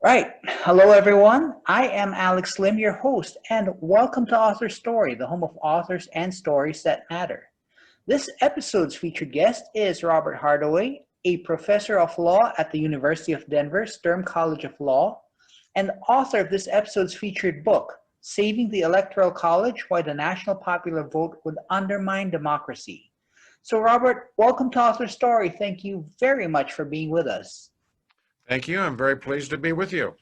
Right. Hello, everyone. I am Alex Lim, your host, and welcome to AuthorStory, the home of authors and stories that matter. This episode's featured guest is Robert Hardaway, a professor of law at the University of Denver Stern College of Law, and author of this episode's featured book, Saving the Electoral College: Why the National Popular Vote Would Undermine Democracy. So, Robert, welcome to AuthorStory. Thank you very much for being with us. Thank you. I'm very pleased to be with you.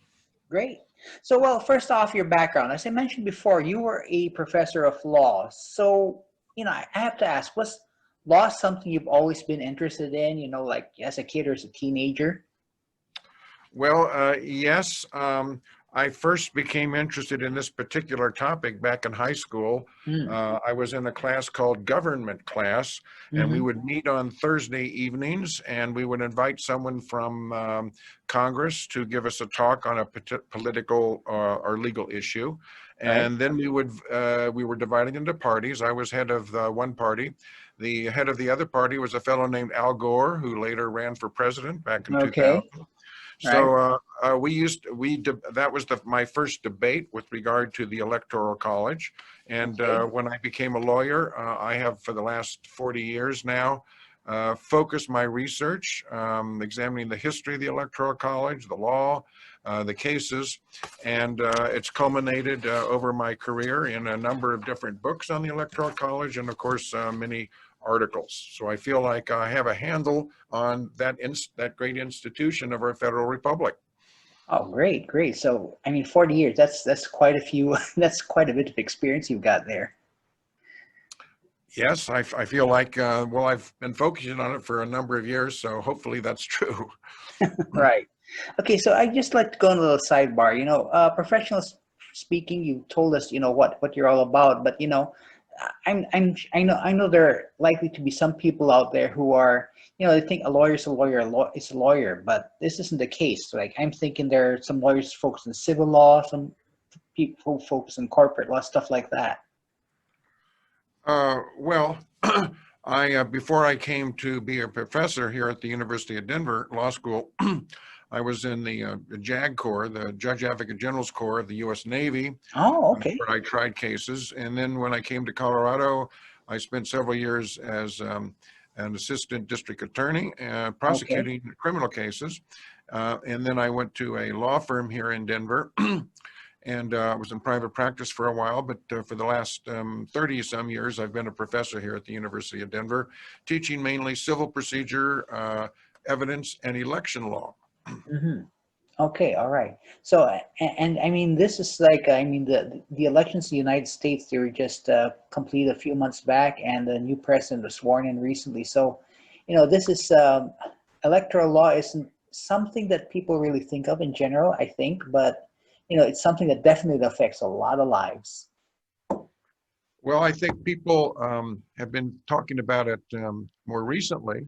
Great. So, well, first off, your background. As I mentioned before, you were a professor of law. So, I have to ask, was law something you've always been interested in, like as a kid or as a teenager? Well, yes, I first became interested in this particular topic back in high school. Mm. I was in a class called government class, and we Hmm. would meet on Thursday evenings, and we would invite someone from Congress to give us a talk on a political or legal issue. Right. And then we were divided into parties. I was head of one party. The head of the other party was a fellow named Al Gore, who later ran for president back in Okay. 2000. Right. So that was my first debate with regard to the Electoral College. And Okay. when I became a lawyer, I have for the last 40 years now focused my research, examining the history of the Electoral College, the law, the cases, and it's culminated over my career in a number of different books on the Electoral College, and of course many articles. So I feel like I have a handle on that great institution of our federal republic. Oh, great, great. So, 40 years, that's quite a few, that's quite a bit of experience you've got there. Yes, I feel like, well, I've been focusing on it for a number of years, so hopefully that's true. Right. Okay, so I just like to go on a little sidebar. Speaking, you told us, what you're all about, but I know there are likely to be some people out there who are, they think a lawyer's a lawyer, is a lawyer, but this isn't the case. Like, I'm thinking there are some lawyers focused in civil law, some people focus in corporate law, stuff like that. Well, I before I came to be a professor here at the University of Denver Law School, I was in the JAG Corps, the Judge Advocate General's Corps of the U.S. Navy, Oh, okay. where I tried cases. And then when I came to Colorado, I spent several years as an assistant district attorney Okay. prosecuting criminal cases. And then I went to a law firm here in Denver. And I was in private practice for a while, but for the last 30 some years, I've been a professor here at the University of Denver, teaching mainly civil procedure, evidence, and election law. Hmm. Okay, all right. So, and this is like, the elections in the United States, they were just completed a few months back, and the new president was sworn in recently. So, this is electoral law isn't something that people really think of in general, I think, but it's something that definitely affects a lot of lives. Well, I think people have been talking about it more recently.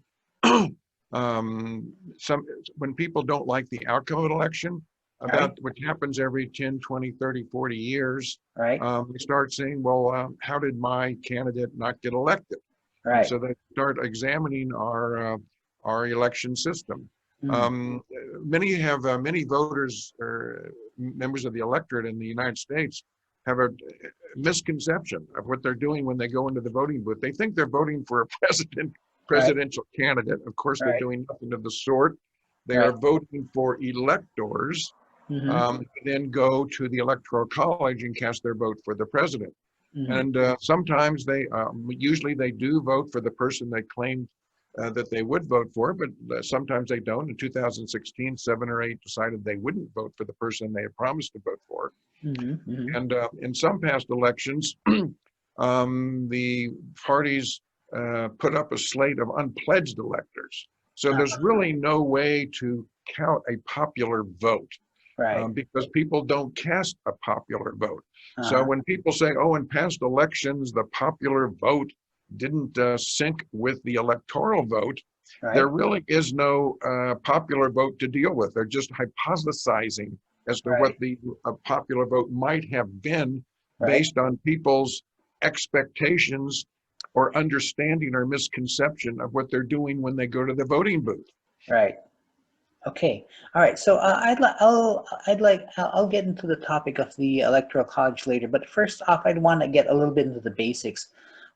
Some when people don't like the outcome of an election, Right, about what happens every 10, 20, 30, 40 years, right, they start saying, well, how did my candidate not get elected? And right. so they start examining our election system. Mm. Um, many voters or members of the electorate in the United States have a misconception of what they're doing when they go into the voting booth. They think they're voting for a Right, presidential candidate. Of course, they're right, doing nothing of the sort. They are right. voting for electors, Mm-hmm. then go to the Electoral College and cast their vote for the president. Mm-hmm. And sometimes usually they do vote for the person they claimed that they would vote for, but sometimes they don't. In 2016, 7 or 8 decided they wouldn't vote for the person they had promised to vote for. Mm-hmm. Mm-hmm. And in some past elections, the parties put up a slate of unpledged electors. So there's really no way to count a popular vote Right. because people don't cast a popular vote. So Uh-huh. when people say, oh, in past elections, the popular vote didn't sync with the electoral vote, there Right. really is no popular vote to deal with. They're just hypothesizing as to what Right. the popular vote might have been Right. based on people's expectations or understanding or misconception of what they're doing when they go to the voting booth. Right. Okay. All right. So I'll get into the topic of the Electoral College later, but first off, I'd want to get a little bit into the basics.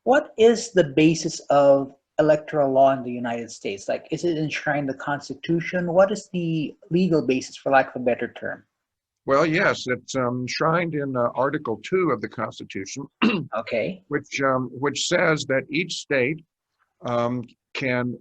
What is the basis of electoral law in the United States? Like, is it enshrined in the Constitution? What is the legal basis, for lack of a better term? Well, yes, it's enshrined in Article 2 of the Constitution, Okay. which says that each state can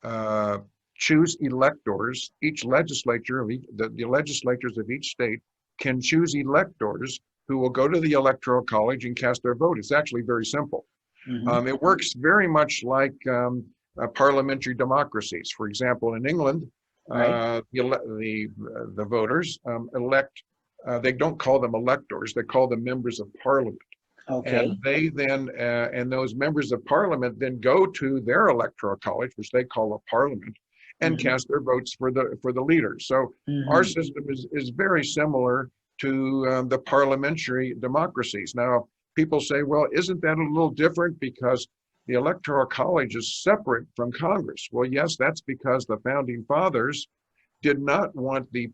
uh, choose electors. Each legislature of the legislatures of each state can choose electors who will go to the Electoral College and cast their vote. It's actually very simple. Mm-hmm. It works very much like parliamentary democracies. For example, in England, Right. the voters elect. They don't call them electors; they call them members of parliament. And Okay. they then, and those members of parliament then go to their electoral college, which they call a parliament, and Mm-hmm. cast their votes for the leaders. So our Mm-hmm. system is very similar to the parliamentary democracies. Now, people say, well, isn't that a little different because the electoral college is separate from Congress? Well, yes, that's because the founding fathers did not want the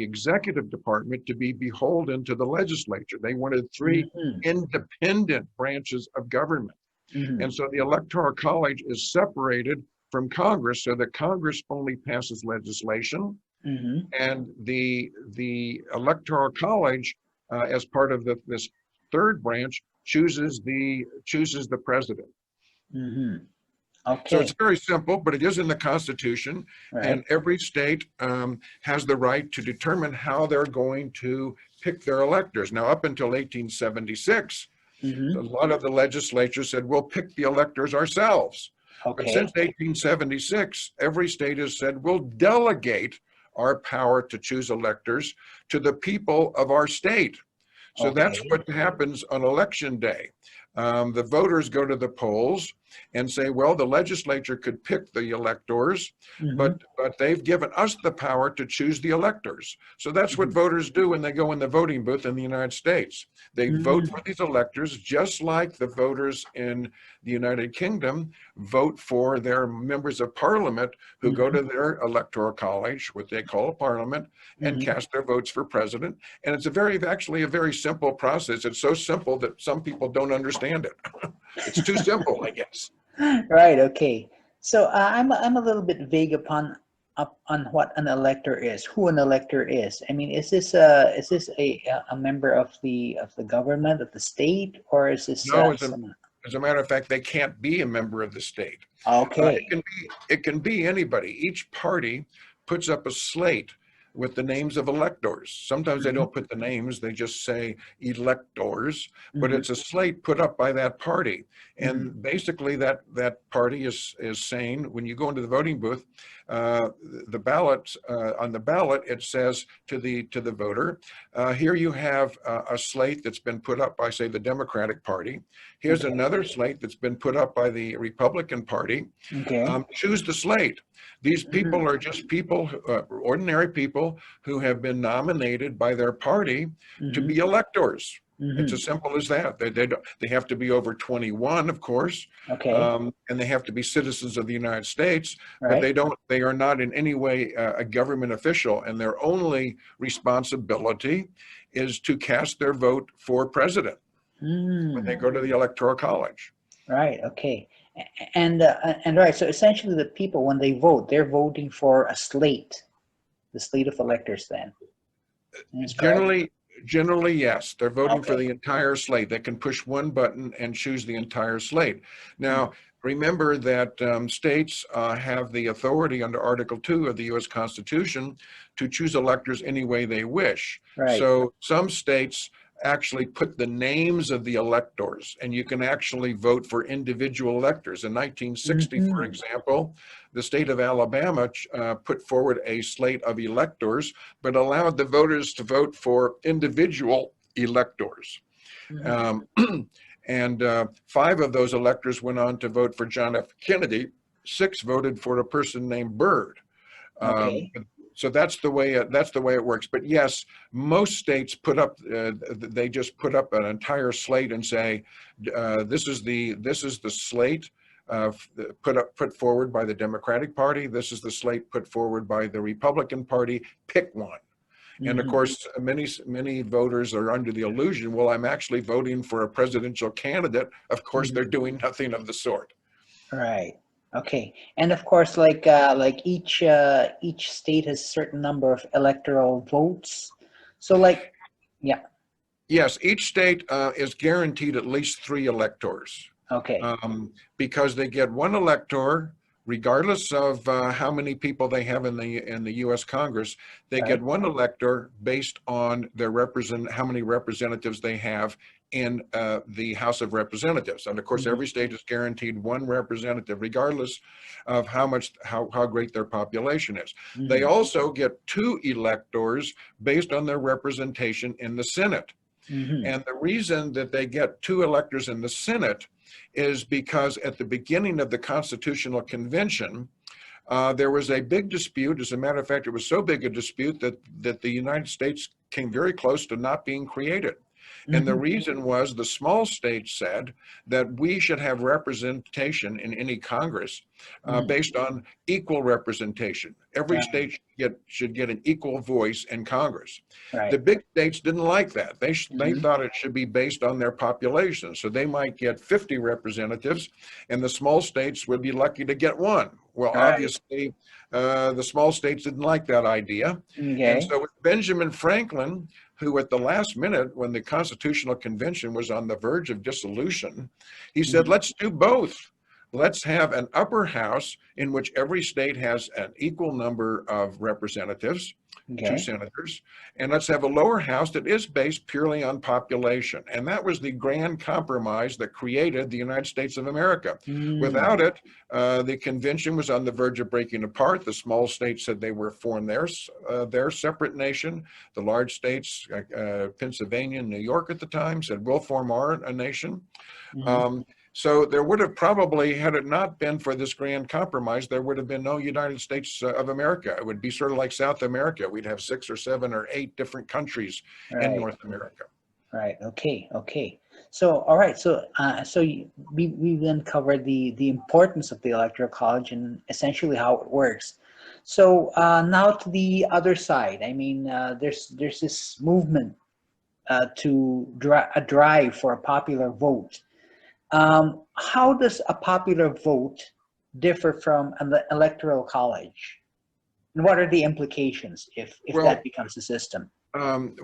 executive department to be beholden to the legislature. They wanted three Mm-hmm. independent branches of government. Mm-hmm. And so the Electoral College is separated from Congress so that Congress only passes legislation, Mm-hmm. and the Electoral College, as part of this third branch, chooses the president. Mm-hmm. So it's Okay. very simple, but it is in the Constitution, and Right. every state has the right to determine how they're going to pick their electors. Now, up until 1876, a Mm-hmm. lot of the legislature said, we'll pick the electors ourselves. But since Okay. 1876, every state has said, we'll delegate our power to choose electors to the people of our state. So that's Okay. what happens on election day. The voters go to the polls and say, well, the legislature could pick the electors, Mm-hmm. but they've given us the power to choose the electors. So that's what Mm-hmm. voters do when they go in the voting booth in the United States. They vote Mm-hmm. for these electors just like the voters in the United Kingdom vote for their members of parliament who go Mm-hmm. to their electoral college, what they call a parliament, and Mm-hmm. cast their votes for president. And it's actually a very simple process. It's so simple that some people don't understand it. It's too simple, I guess. Right. Okay. So I'm a little bit vague up on what an elector is, who an elector is. I mean, is this a member of the government of the state, or is this No, someone? as a matter of fact, they can't be a member of the state. Okay. It can be anybody. Each party puts up a slate with the names of electors. Sometimes they Mm-hmm. don't put the names, they just say electors, but Mm-hmm. it's a slate put up by that party. Mm-hmm. And basically that party is saying, when you go into the voting booth, uh, the ballot, on the ballot, it says to the voter, here you have a slate that's been put up by, say, the Democratic Party. Here's Okay. another slate that's been put up by the Republican Party. Okay. Choose the slate. These Mm-hmm. people are just people, ordinary people who have been nominated by their party to Mm-hmm. be electors. It's Mm-hmm. as simple as that. They have to be over 21, of course, Okay. and they have to be citizens of the United States, but Right. they are not in any way a government official, and their only responsibility is to cast their vote for president when they Mm. go to the Electoral College. Right. Okay. And right. So essentially, the people, when they vote, they're voting for a slate, the slate of electors. Then that's correct. Generally, generally, yes. They're voting for Okay. the entire slate. They can push one button and choose the entire slate. Mm. Now, remember that states have the authority under Article 2 of the U.S. Constitution to choose electors any way they wish. Right. So some states actually put the names of the electors, and you can actually vote for individual electors. In 1960, for Mm-hmm. example, the state of Alabama put forward a slate of electors, but allowed the voters to vote for individual electors. Mm-hmm. Um, and 5 of those electors went on to vote for John F. Kennedy. 6 voted for a person named Byrd. Um, Okay. so that's the way it works. But yes, most states put up they just put up an entire slate and say this is the slate put forward by the Democratic Party. This is the slate put forward by the Republican Party. Pick one. And of course, many voters are under the illusion, well, I'm actually voting for a presidential candidate. Of course, they're doing nothing of the sort. Right. Okay. And of course, like each state has a certain number of electoral votes. So like, yeah. Yes, each state is guaranteed at least 3 electors. Okay. Because they get 1 elector, regardless of how many people they have in the U.S. Congress. They get 1 elector based on their how many representatives they have in the House of Representatives. And of course, every state is guaranteed 1 representative, regardless of how great their population is. They also get 2 electors based on their representation in the Senate. And the reason that they get 2 electors in the Senate is because at the beginning of the Constitutional Convention, there was a big dispute. As a matter of fact, it was so big a dispute that the United States came very close to not being created. And the reason was the small states said that we should have representation in any Congress based on equal representation. Every state should get an equal voice in Congress. The big states didn't like that. They thought it should be based on their population. So they might get 50 representatives, and the small states would be lucky to get 1. Well, obviously, the small states didn't like that idea. And so with Benjamin Franklin, who at the last minute, when the Constitutional Convention was on the verge of dissolution, he said, let's do both. Let's have an upper house in which every state has an equal number of representatives, 2 senators, and let's have a lower house that is based purely on population. And that was the grand compromise that created the United States of America. Without it, the convention was on the verge of breaking apart. The small states said they were form their separate nation. The large states, Pennsylvania and New York at the time, said we'll form our nation. So there would have probably, had it not been for this grand compromise, there would have been no United States of America. It would be sort of like South America. We'd have 6 or 7 or 8 different countries in North America. Right. Okay. Okay. So, all right. So, we then covered the importance of the Electoral College and essentially how it works. So now to the other side. I mean, there's this movement to drive for a popular vote. How does a popular vote differ from an electoral college? And what are the implications if that becomes a system?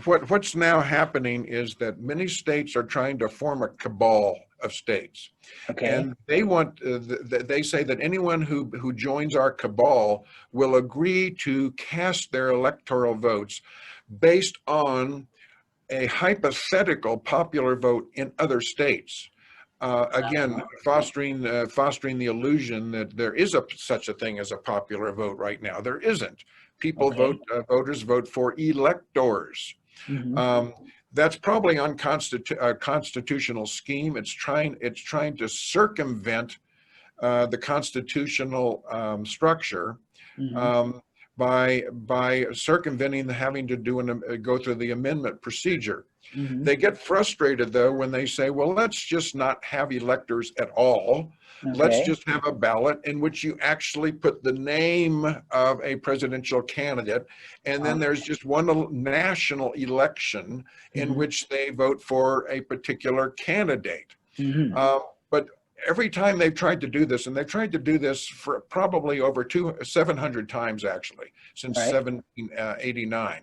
What's now happening is that many states are trying to form a cabal of states. And they want, they say that anyone who joins our cabal will agree to cast their electoral votes based on a hypothetical popular vote in other states. Again, fostering the illusion that there is such a thing as a popular vote right now. There isn't. People voters vote for electors. That's probably a constitutional scheme. It's trying to circumvent the constitutional structure by circumventing having to go through the amendment procedure. They get frustrated, though, when they say, well, let's just not have electors at all. Let's just have a ballot in which you actually put the name of a presidential candidate, and then there's just one national election in which they vote for a particular candidate. But every time they've tried to do this, and they've tried to do this for probably over 700 times, actually, since 1789.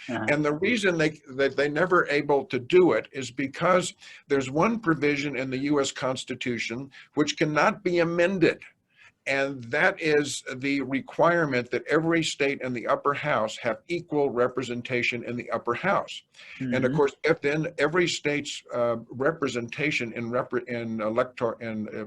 And the reason that they never able to do it is because there's one provision in the U.S. Constitution which cannot be amended. And that is the requirement that every state in the upper house have equal representation in the upper house. And of course, if then every state's representation in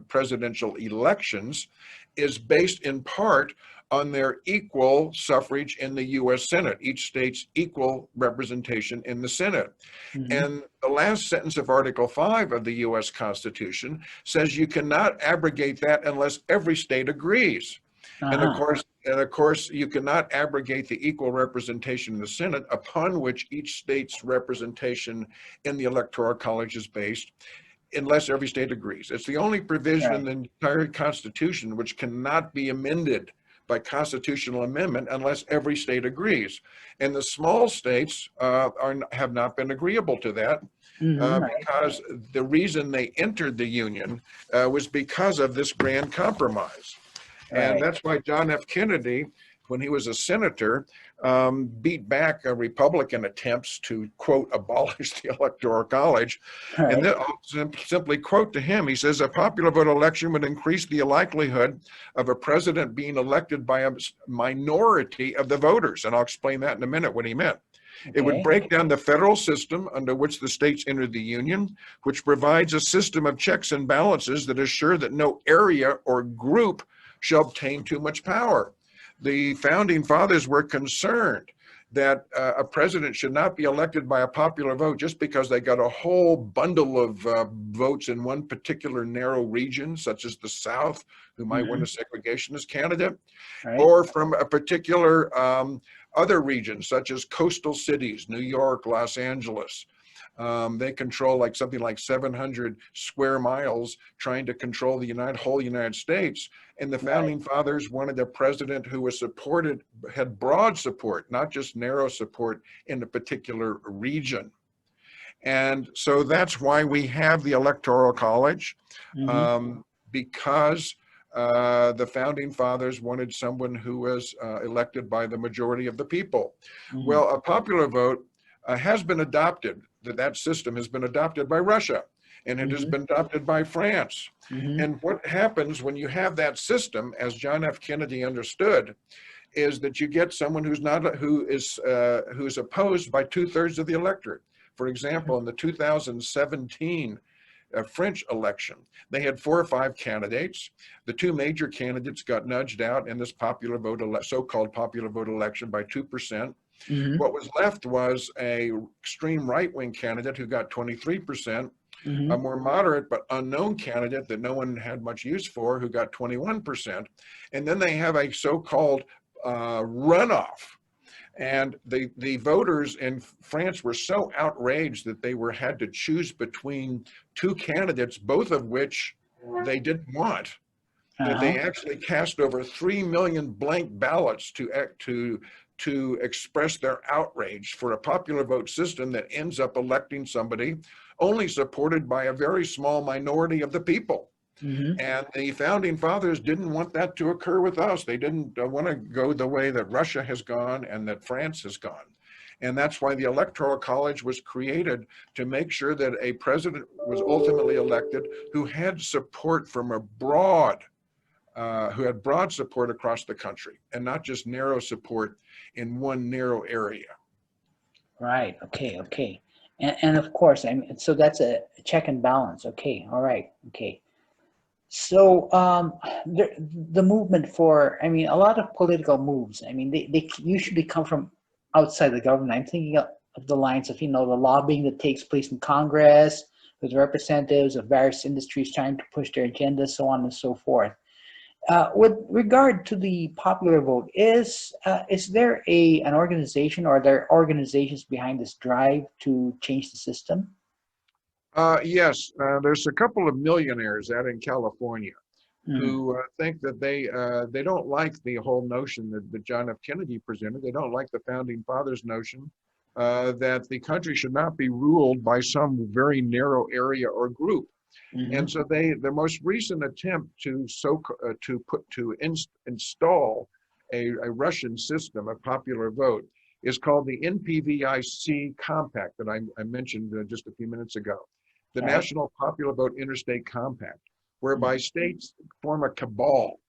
presidential elections is based in part on their equal suffrage in the U.S. Senate, each state's equal representation in the Senate. And the last sentence of Article 5 of the U.S. Constitution says you cannot abrogate that unless every state agrees. And of course, you cannot abrogate the equal representation in the Senate upon which each state's representation in the Electoral College is based unless every state agrees. It's the only provision in Right. the entire Constitution which cannot be amended by constitutional amendment unless every state agrees. And the small states have not been agreeable to that Right. because the reason they entered the Union was because of this grand compromise. And Right. that's why John F. Kennedy, when he was a senator, beat back Republican attempts to, quote, abolish the Electoral College. And Right. then I'll simply quote to him, he says, a popular vote election would increase the likelihood of a president being elected by a minority of the voters. And I'll explain that in a minute what he meant. It would Okay. break down the federal system under which the states entered the Union, which provides a system of checks and balances that assure that no area or group shall obtain too much power. The founding fathers were concerned that a president should not be elected by a popular vote just because they got a whole bundle of votes in one particular narrow region, such as the South, who might win a segregationist candidate, Right. or from a particular other regions, such as coastal cities, New York, Los Angeles. They control like something like 700 square miles, trying to control the whole United States. And the founding fathers wanted a president who was supported, had broad support, not just narrow support in a particular region. And so that's why we have the Electoral College, because the founding fathers wanted someone who was elected by the majority of the people. Well, a popular vote has been adopted, that system has been adopted by Russia, and it has been adopted by France. And what happens when you have that system, as John F. Kennedy understood, is that you get someone who is opposed by 2/3 of the electorate. For example, in the 2017 French election, they had 4 or 5 candidates. The 2 major candidates got nudged out in this so-called popular vote election by 2%. What was left was a extreme right-wing candidate who got 23%, a more moderate but unknown candidate that no one had much use for who got 21%. And then they have a so-called runoff. And the voters in France were so outraged that they had to choose between 2 candidates, both of which they didn't want, that they actually cast over 3 million blank ballots to express their outrage for a popular vote system that ends up electing somebody only supported by a very small minority of the people. And the founding fathers didn't want that to occur with us. They didn't want to go the way that Russia has gone and that France has gone. And that's why the Electoral College was created, to make sure that a president was ultimately elected who had support from who had broad support across the country, and not just narrow support in one narrow area. Right. Okay. Okay. And of course, I mean, so that's a check and balance. Okay. All right. Okay. So the movement for, I mean, a lot of political moves, I mean, they usually come from outside the government. I'm thinking of the lines of, the lobbying that takes place in Congress with representatives of various industries trying to push their agenda, so on and so forth. With regard to the popular vote, is there an organization, or are there organizations behind this drive to change the system? Yes, there's a couple of millionaires out in California who think that they don't like the whole notion that John F. Kennedy presented. They don't like the founding fathers' notion that the country should not be ruled by some very narrow area or group. And so the most recent attempt to install a Russian system, a popular vote, is called the NPVIC Compact that I mentioned just a few minutes ago. The National Popular Vote Interstate Compact, whereby states form a cabal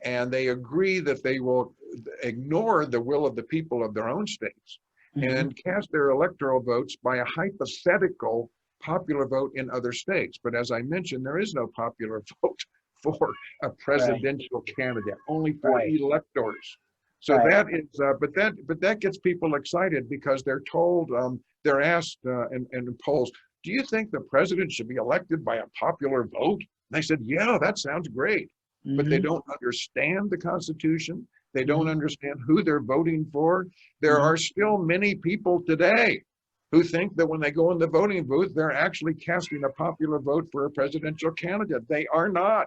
and they agree that they will ignore the will of the people of their own states and cast their electoral votes by a hypothetical popular vote in other states. But as I mentioned, there is no popular vote for a presidential candidate, only for electors. So that is, but that gets people excited because they're told, they're asked in polls, do you think the president should be elected by a popular vote? And they said, yeah, that sounds great. But they don't understand the Constitution. They don't understand who they're voting for. There are still many people today who think that when they go in the voting booth, they're actually casting a popular vote for a presidential candidate. They are not.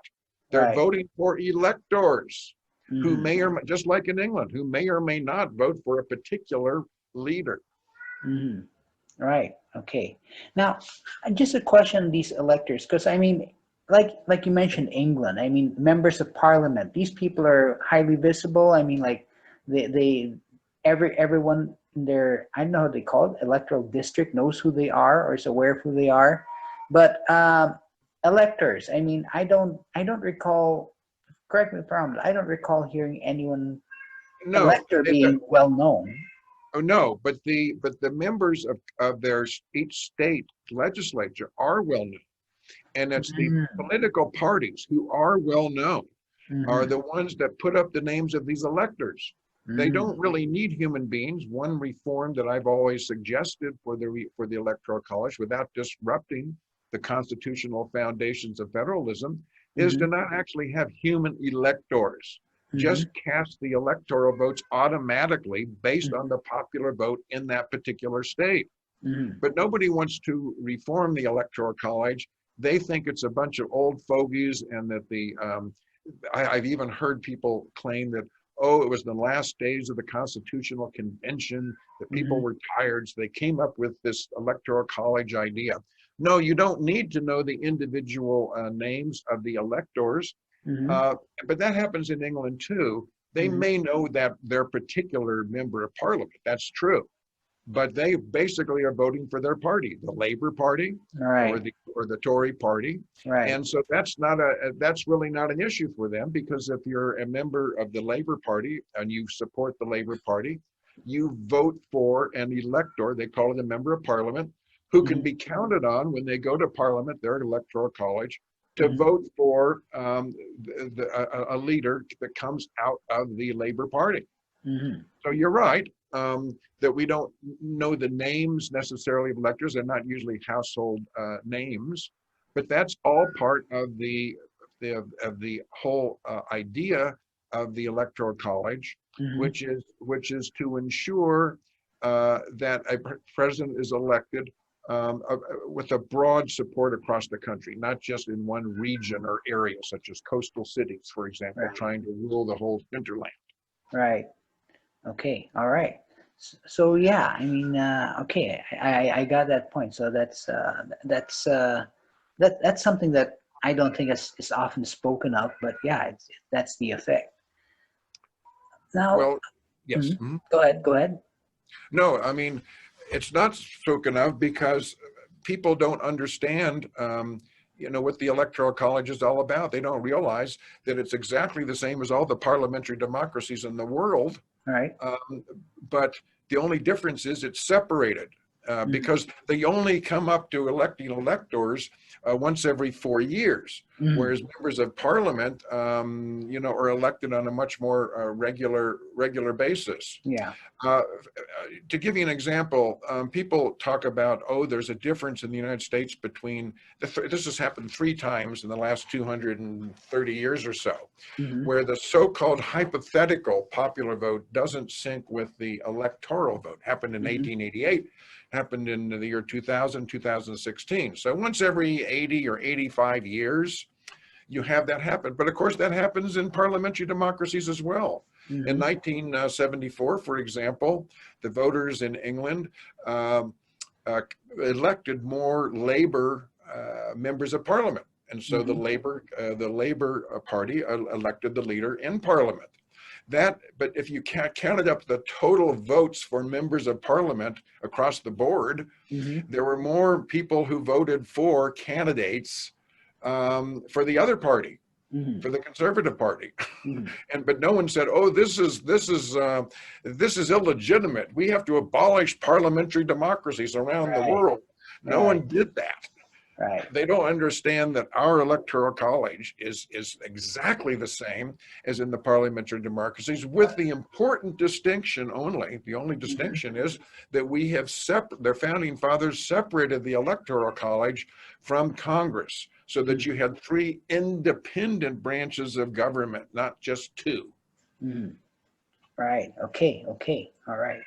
They're Right. voting for electors who Hmm. may or just like in England, who may or may not vote for a particular leader. Hmm. Right. Okay. Now, just a question on these electors, because I mean, like you mentioned, England. I mean, members of parliament. These people are highly visible. I mean, like everyone in their, I don't know how they call it, electoral district knows who they are or is aware of who they are. But electors. I mean, I don't recall. Correct me if I'm wrong. I don't recall hearing anyone No, elector being well known. oh no, but the members of their each state legislature are well known, and it's the political parties who are well known are Mm-hmm. the ones that put up the names of these electors. They Mm-hmm. don't really need human beings. One reform that I've always suggested for the Electoral College, without disrupting the constitutional foundations of federalism, is Mm-hmm. to not actually have human electors. Mm-hmm. Just cast the electoral votes automatically based Mm-hmm. on the popular vote in that particular state. Mm-hmm. But nobody wants to reform the Electoral College. They think it's a bunch of old fogies, and that I've even heard people claim that, oh, it was the last days of the Constitutional Convention, that people Mm-hmm. were tired, so they came up with this Electoral College idea. No, you don't need to know the individual names of the electors, Mm-hmm. uh, but that happens in England too. They Mm-hmm. may know that their particular member of parliament, that's true, but they basically are voting for their party, the Labour Party or Right. the Tory Party. Right. And so that's really not an issue for them, because if you're a member of the Labour Party and you support the Labour Party, you vote for an elector, they call it a member of parliament, who can Mm-hmm. be counted on when they go to parliament, their electoral college, to Mm-hmm. vote for a leader that comes out of the Labour Party. Mm-hmm. So you're right, that we don't know the names necessarily of electors. They're not usually household names, but that's all part of the whole idea of the Electoral College, Mm-hmm. which is to ensure that a president is elected with a broad support across the country, not just in one region or area, such as coastal cities, for example, Right. trying to rule the whole hinterland. Right. Okay. All right. So yeah, I mean, okay, I got that point. So that's something that I don't think is often spoken of, but yeah, that's the effect. Now, Well, yes. mhm. Go ahead. Go ahead. No, I mean, it's not spoken of because people don't understand, what the Electoral College is all about. They don't realize that it's exactly the same as all the parliamentary democracies in the world, All right. but the only difference is it's separated. Mm-hmm. Because they only come up to electing electors once every 4 years, Mm-hmm. whereas members of parliament, are elected on a much more regular basis. Yeah. To give you an example, people talk about, oh, there's a difference in the United States between, this has happened 3 times in the last 230 years or so, Mm-hmm. where the so-called hypothetical popular vote doesn't sync with the electoral vote. Happened in Mm-hmm. 1888, happened in the year 2000, 2016. So once every 80 or 85 years, you have that happen. But of course, that happens in parliamentary democracies as well. In Mm-hmm. 1974, for example, the voters in England elected more Labour members of parliament. And so the Mm-hmm. Labour Party elected the leader in parliament. But if you counted up the total votes for members of parliament across the board, Mm-hmm. there were more people who voted for candidates for the other party, Mm-hmm. for the Conservative Party. Mm-hmm. But no one said, oh, this is illegitimate. We have to abolish parliamentary democracies around the Right. world. No Right. one did that. Right. They don't understand that our Electoral College is exactly the same as in the parliamentary democracies, with the important distinction only. The only Mm-hmm. distinction is that we have their founding fathers separated the Electoral College from Congress, so that you had 3 independent branches of government, not just 2. Mm-hmm. Right. Okay. Okay. All right.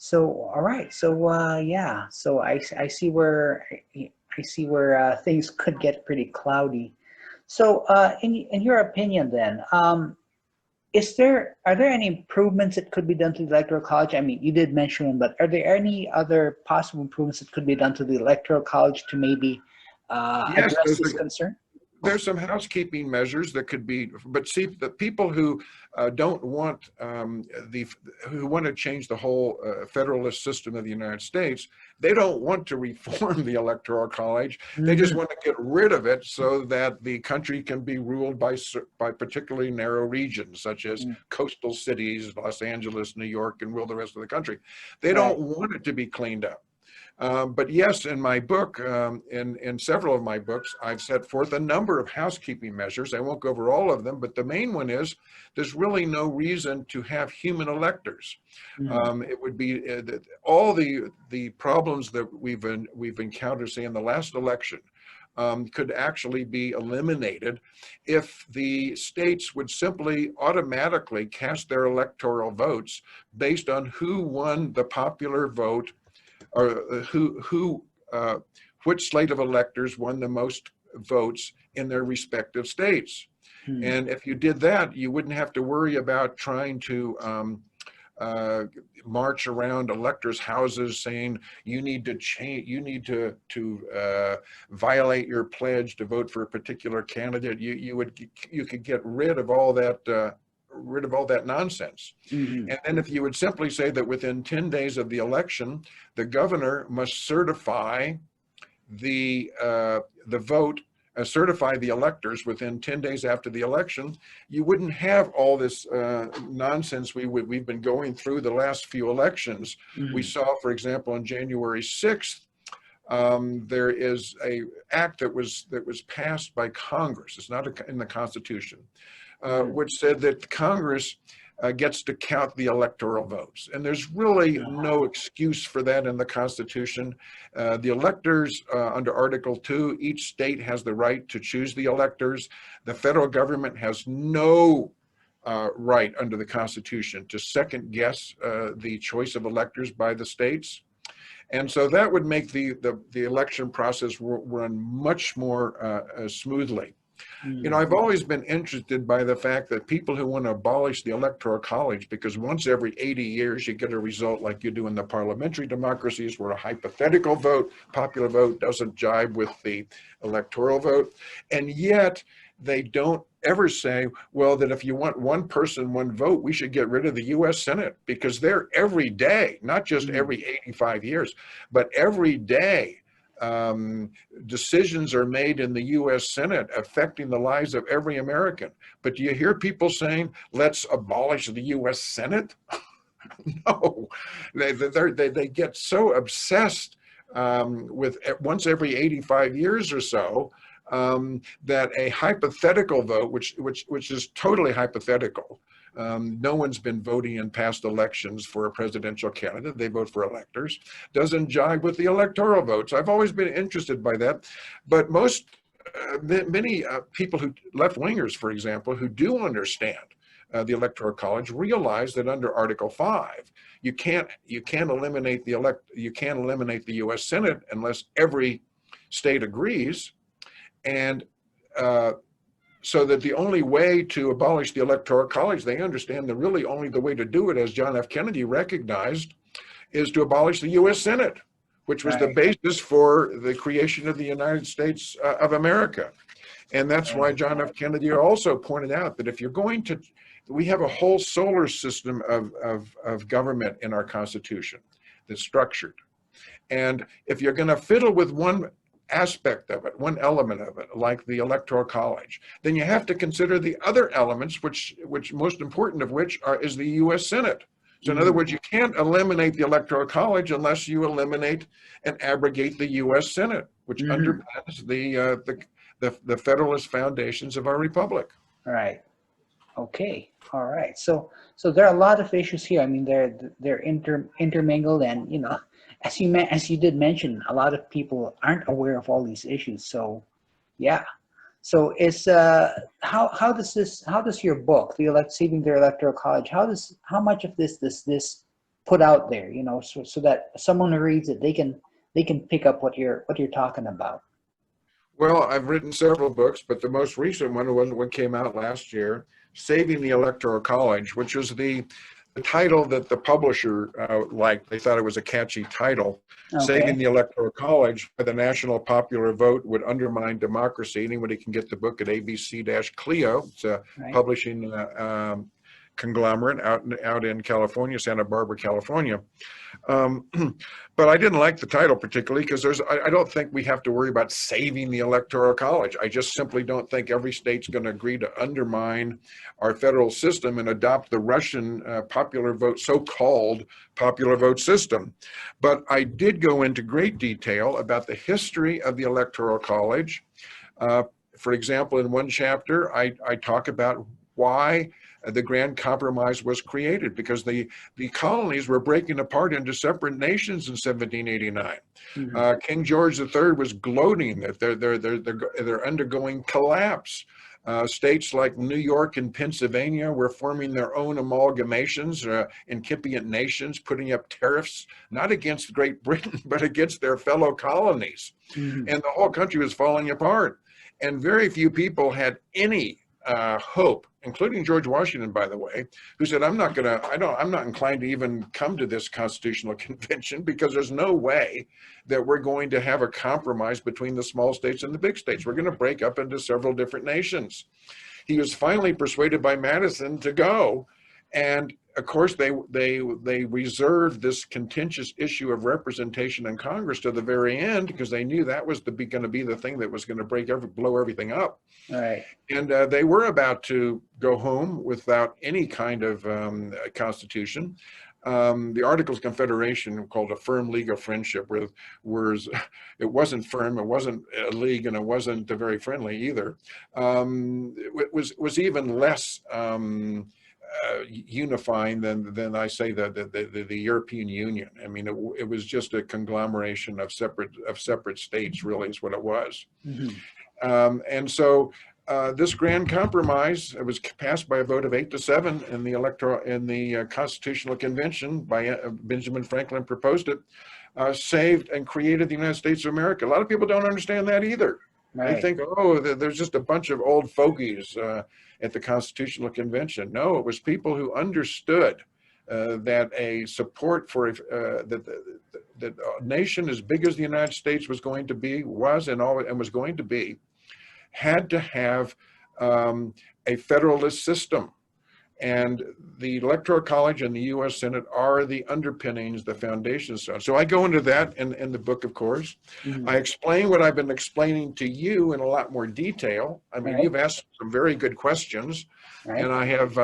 So, all right. So, yeah. So I see where I see where things could get pretty cloudy. So, in your opinion, then, are there any improvements that could be done to the Electoral College? I mean, you did mention one, but are there any other possible improvements that could be done to the Electoral College to maybe Yes, address this concern? there's some housekeeping measures that could be, but see, the people who don't want who want to change the whole federalist system of the United States, they don't want to reform the Electoral College. They just Hmm. want to get rid of it so that the country can be ruled by particularly narrow regions, such as coastal cities, Los Angeles, New York, and rule the rest of the country. They Right. don't want it to be cleaned up. But yes, in my book, in several of my books, I've set forth a number of housekeeping measures. I won't go over all of them, but the main one is there's really no reason to have human electors. Mhm. It would be that all the problems that we've encountered, say, in the last election, could actually be eliminated if the states would simply automatically cast their electoral votes based on who won the popular vote, or which slate of electors won the most votes in their respective states. Hmm. And if you did that, you wouldn't have to worry about trying to uh, march around electors' houses saying you need to change, you need to violate your pledge to vote for a particular candidate. You could get rid of all that. Rid of all that nonsense. Hmm. And then if you would simply say that within 10 days of the election, the governor must certify the vote, certify the electors within 10 days after the election, you wouldn't have all this nonsense we've been going through the last few elections. We Hmm. saw, for example, on January 6th, there is a act that was passed by Congress. It's not in the Constitution, Hmm. which said that Congress gets to count the electoral votes. And there's really no excuse for that in the Constitution. The electors, under Article 2, each state has the right to choose the electors. The federal government has no right under the Constitution to second guess the choice of electors by the states. And so that would make the election process run much more smoothly. You know, Hmm. I've always been interested by the fact that people who want to abolish the Electoral College, because once every 80 years you get a result like you do in the parliamentary democracies, where a hypothetical vote, popular vote, doesn't jibe with the electoral vote. And yet they don't ever say, well, that if you want one person, one vote, we should get rid of the US Senate, because they're every day, not just Hmm. every 85 years, but every day. Um, Decisions are made in the US Senate affecting the lives of every American. But do you hear people saying, let's abolish the US Senate? No, they get so obsessed with once every 85 years or so, that a hypothetical vote, which is totally hypothetical. No one's been voting in past elections for a presidential candidate. They vote for electors. Doesn't jive with the electoral votes. I've always been interested by that, but many people who, left-wingers, for example, who do understand the Electoral College, realize that under Article 5, you can't eliminate the U.S. Senate unless every state agrees, and uh, so that the only way to abolish the Electoral College, they understand that really only the way to do it, as John F. Kennedy recognized, is to abolish the U.S. Senate, which was the Right. basis for the creation of the United States of America. And that's why Right. John F. Kennedy also pointed out that if you're going to, we have a whole solar system of government in our Constitution that's structured. And if you're going to fiddle with one aspect of it, one element of it, like the Electoral College, then you have to consider the other elements, which most important of which is the U.S. Senate. So in other Hmm. words, you can't eliminate the Electoral College unless you eliminate and abrogate the U.S. Senate, which Hmm. underpins the Federalist foundations of our republic. Right. Okay. All right. So there are a lot of issues here. I mean, they're intermingled, and as you did mention, a lot of people aren't aware of all these issues. So, yeah. So is how does your book, the elect saving their electoral college, how much of this does this put out there, so that someone who reads it, they can pick up what you're talking about. Well, I've written several books, but the most recent one was one came out last year, Saving the Electoral College, which was the title that the publisher liked. They thought it was a catchy title. Saving Okay. the Electoral College by the national popular vote would undermine democracy. Anybody can get the book at ABC-Clio. It's a Right. publishing conglomerate out in California, Santa Barbara, California. But I didn't like the title particularly because I don't think we have to worry about saving the Electoral College. I just simply don't think every state's going to agree to undermine our federal system and adopt the Russian popular vote, so-called popular vote system. But I did go into great detail about the history of the Electoral College. For example, in one chapter, I talk about why the Grand Compromise was created, because the colonies were breaking apart into separate nations in 1789. Mm-hmm. King George III was gloating that they're undergoing collapse. States like New York and Pennsylvania were forming their own amalgamations, incipient nations, putting up tariffs, not against Great Britain, but against their fellow colonies. Mm-hmm. And the whole country was falling apart. And very few people had any hope, including George Washington, by the way, who said, I'm not inclined to even come to this constitutional convention because there's no way that we're going to have a compromise between the small states and the big states. We're going to break up into several different nations. He was finally persuaded by Madison to go. And of course, they reserved this contentious issue of representation in Congress to the very end because they knew that was going to be the thing that was going to blow everything up. Right. And they were about to go home without any kind of constitution. The Articles of Confederation, called a firm league of friendship, it wasn't firm, it wasn't a league, and it wasn't very friendly either. It was even less unifying than I say the European Union. I mean, it was just a conglomeration of separate states, really, is what it was. Mm-hmm. And so this Grand Compromise, it was passed by a vote of 8-7 in the Constitutional Convention. By Benjamin Franklin proposed it, saved and created the United States of America. A lot of people don't understand that either. Right. They think, oh, there's just a bunch of old fogies at the Constitutional Convention. No, it was people who understood that a support for that a nation as big as the United States was going to be, was going to be, had to have a federalist system. And the Electoral College and the U.S. Senate are the underpinnings, the foundations. So I go into that in the book, of course. Mm-hmm. I explain what I've been explaining to you in a lot more detail. I mean, Right. You've asked some very good questions, Right. and I have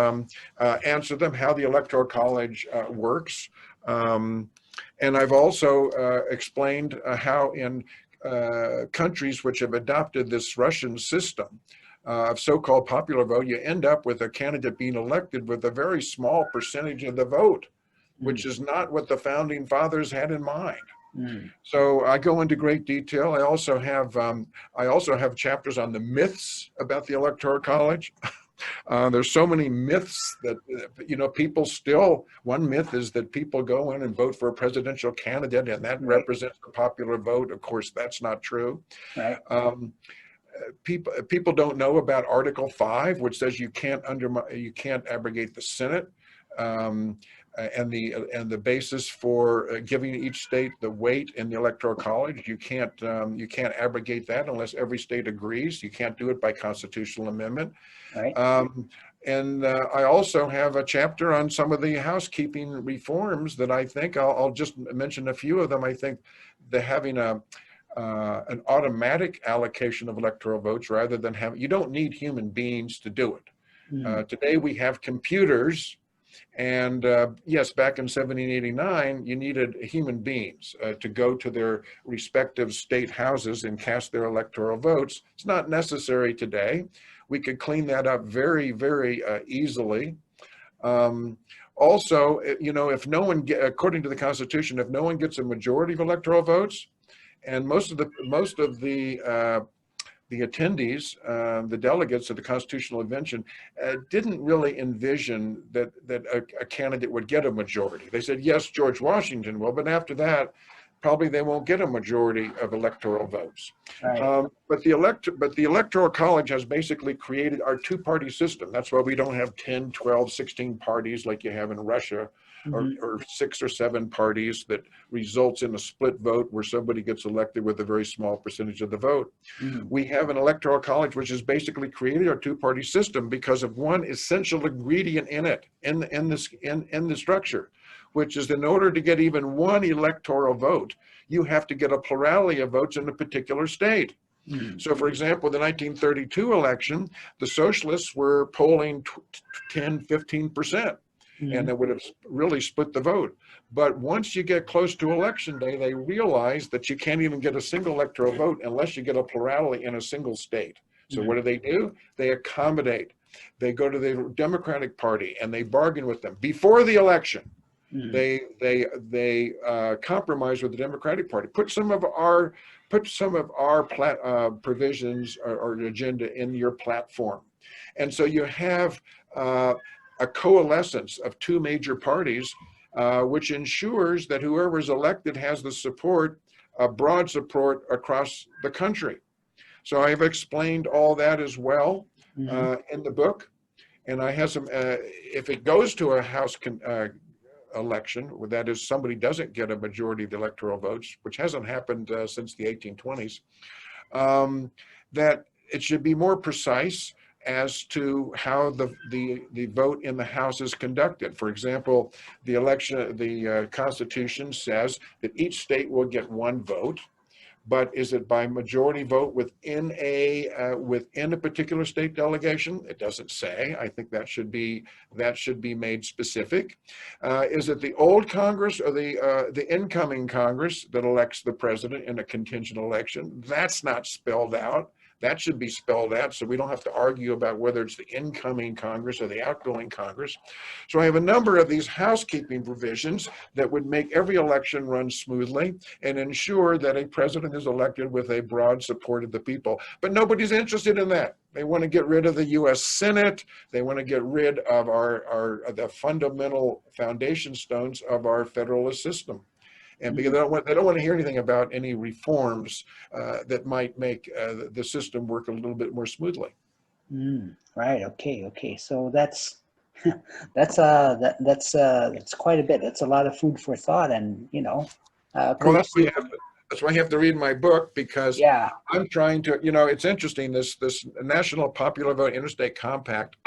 answered them, how the Electoral College works. And I've also explained how in countries which have adopted this Russian system of so-called popular vote, you end up with a candidate being elected with a very small percentage of the vote, which is not what the founding fathers had in mind. Mm-hmm. So I go into great detail. I also have chapters on the myths about the Electoral College. There's so many myths that, people still, one myth is that people go in and vote for a presidential candidate and that Right. represents the popular vote. Of course, that's not true. Right. People don't know about Article 5, which says you can't abrogate the Senate, and the basis for giving each state the weight in the Electoral College. You can't abrogate that unless every state agrees. You can't do it by constitutional amendment. Right. And I also have a chapter on some of the housekeeping reforms that I think I'll just mention a few of them. I think the having an automatic allocation of electoral votes rather than you don't need human beings to do it. Mm-hmm. Today we have computers, and yes, back in 1789, you needed human beings to go to their respective state houses and cast their electoral votes. It's not necessary today. We could clean that up very, very easily. Also, if no one, according to the Constitution, if no one gets a majority of electoral votes, and most of the the attendees, the delegates of the Constitutional Convention, didn't really envision that a candidate would get a majority. They said, yes, George Washington will, but after that, probably they won't get a majority of electoral votes. Right. But the Electoral College has basically created our two-party system. That's why we don't have 10, 12, 16 parties like you have in Russia, or 6 or 7 parties that results in a split vote where somebody gets elected with a very small percentage of the vote. We have an Electoral College which has basically created our two-party system because of one essential ingredient in it, in the structure, which is in order to get even one electoral vote, you have to get a plurality of votes in a particular state. So, for example, the 1932 election, the socialists were polling 10, 15%. And it would have really split the vote. But once you get close to election day, they realize that you can't even get a single electoral vote unless you get a plurality in a single state. So what do? They accommodate. They go to the Democratic Party and they bargain with them before the election. They compromise with the Democratic Party. Put some of our provisions or agenda in your platform, and so you have a coalescence of two major parties, which ensures that whoever is elected has the support, broad support across the country. So I have explained all that as well in the book, and I have some. If it goes to a House election, that is, somebody doesn't get a majority of the electoral votes, which hasn't happened since the 1820s, that it should be more precise as to how the vote in the House is conducted. For example, the Constitution says that each state will get one vote, but is it by majority vote within a particular state delegation? It doesn't say. I think that should be made specific. Is it the old Congress or the incoming Congress that elects the president in a contingent election? That's not spelled out. That should be spelled out so we don't have to argue about whether it's the incoming Congress or the outgoing Congress. So I have a number of these housekeeping provisions that would make every election run smoothly and ensure that a president is elected with a broad support of the people. But nobody's interested in that. They want to get rid of the U.S. Senate. They want to get rid of the fundamental foundation stones of our federalist system. And because they don't want to hear anything about any reforms that might make the system work a little bit more smoothly. Right. Okay. So that's that's quite a bit. That's a lot of food for thought, and well, that's why you have to read my book, because I'm trying to. It's interesting. This National Popular Vote Interstate Compact.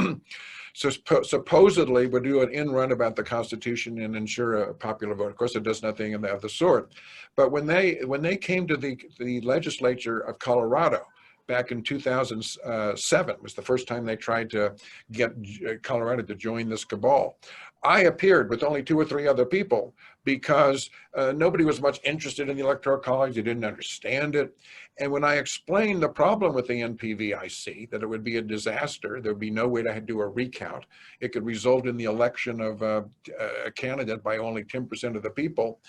So supposedly would do an in-run about the Constitution and ensure a popular vote. Of course, it does nothing of the sort. But when they came to the legislature of Colorado back in 2007, was the first time they tried to get Colorado to join this cabal. I appeared with only 2 or 3 other people because nobody was much interested in the Electoral College. They didn't understand it. And when I explained the problem with the NPVIC, that it would be a disaster, there would be no way to do a recount. It could result in the election of a candidate by only 10% of the people.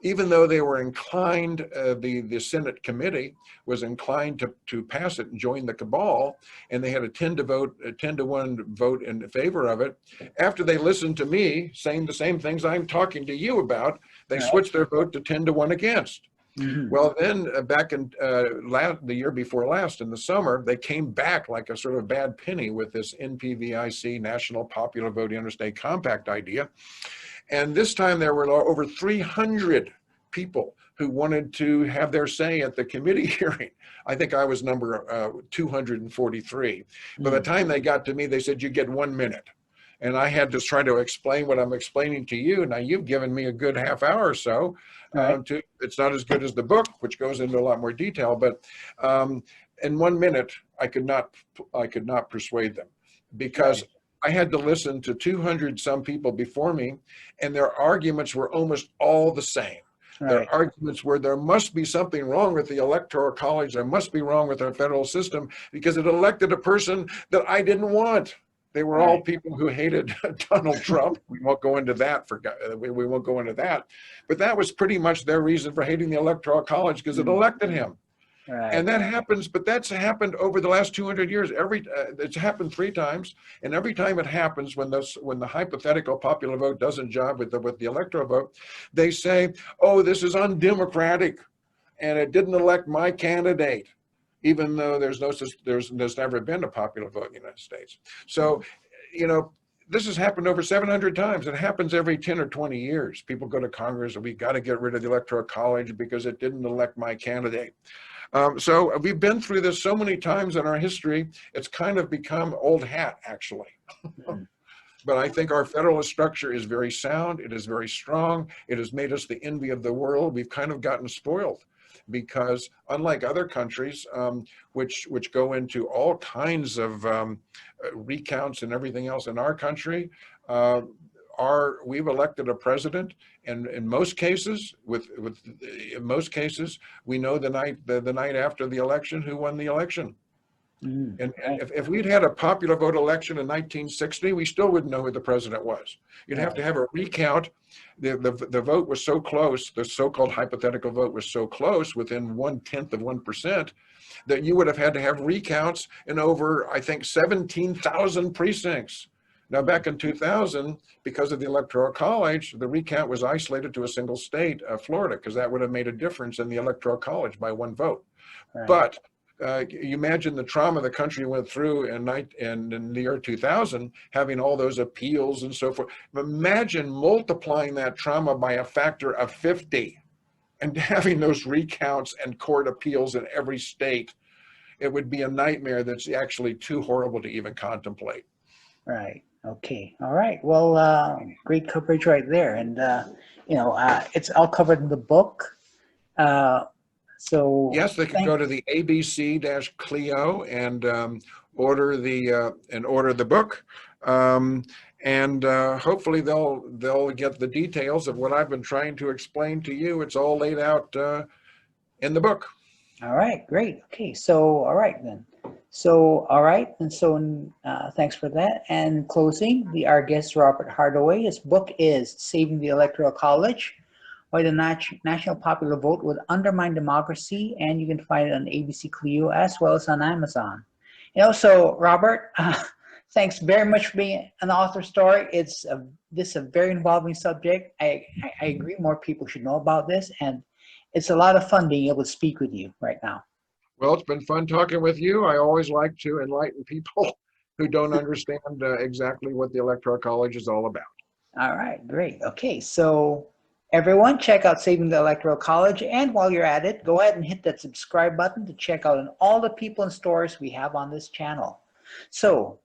Even though they were inclined, the Senate committee was inclined to pass it and join the cabal, and they had a 10 to 1 vote in favor of it. After they listened to me saying the same things I'm talking to you about, they switched their vote to 10 to 1 against. Well, then back in the year before last, in the summer, they came back like a sort of bad penny with this NPVIC, National Popular Vote Interstate Compact idea. And this time there were over 300 people who wanted to have their say at the committee hearing. I think I was number 243. By the time they got to me, they said, you get 1 minute. And I had to try to explain what I'm explaining to you. Now, you've given me a good half hour or so. It's not as good as the book, which goes into a lot more detail. But in 1 minute, I could not persuade them, because I had to listen to 200 some people before me, and their arguments were almost all the same. Their arguments were, there must be something wrong with the Electoral College. There must be wrong with our federal system because it elected a person that I didn't want. They were all people who hated Donald Trump. We won't go into that. We won't go into that. But that was pretty much their reason for hating the Electoral College, because it elected him. Right. And that happens, but that's happened over the last 200 years. It's happened 3 times, and every time it happens, when the hypothetical popular vote doesn't jive with the electoral vote, they say, "Oh, this is undemocratic, and it didn't elect my candidate," even though there's never been a popular vote in the United States. So, you know, this has happened over 700 times. It happens every 10 or 20 years. People go to Congress and we got to get rid of the Electoral College because it didn't elect my candidate. So we've been through this so many times in our history, it's kind of become old hat, actually. But I think our federalist structure is very sound. It is very strong. It has made us the envy of the world. We've kind of gotten spoiled because, unlike other countries, which go into all kinds of recounts and everything else, in our country, we've elected a president, and in most cases, in most cases, we know the night after the election who won the election. And if we'd had a popular vote election in 1960, we still wouldn't know who the president was. You'd have to have a recount. The vote was so close, the so-called hypothetical vote was so close, within 0.1%, that you would have had to have recounts in over, I think, 17,000 precincts. Now, back in 2000, because of the Electoral College, the recount was isolated to a single state, Florida, because that would have made a difference in the Electoral College by 1 vote. Right. But you imagine the trauma the country went through in the year 2000, having all those appeals and so forth. Imagine multiplying that trauma by a factor of 50 and having those recounts and court appeals in every state. It would be a nightmare that's actually too horrible to even contemplate. Right. Okay. All right. Well, great coverage right there. And, it's all covered in the book. So yes, they can go to the ABC-Clio and order the book, and hopefully they'll get the details of what I've been trying to explain to you. It's all laid out in the book. All right, great. Okay, so all right then. So all right, and so thanks for that. And in closing, our guest Robert Hardaway. His book is "Saving the Electoral College: Why the National Popular Vote Would Undermine Democracy," and you can find it on ABC Clio as well as on Amazon. And also, Robert, thanks very much for being an author story. This is a very involving subject. I agree, more people should know about this, and it's a lot of fun being able to speak with you right now. Well, it's been fun talking with you. I always like to enlighten people who don't understand exactly what the Electoral College is all about. All right, great. Okay, so everyone, check out Saving the Electoral College, and while you're at it, go ahead and hit that subscribe button to check out all the people and stories we have on this channel. So,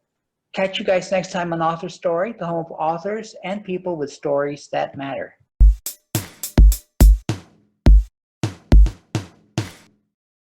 catch you guys next time on Author Story, the home of authors and people with stories that matter.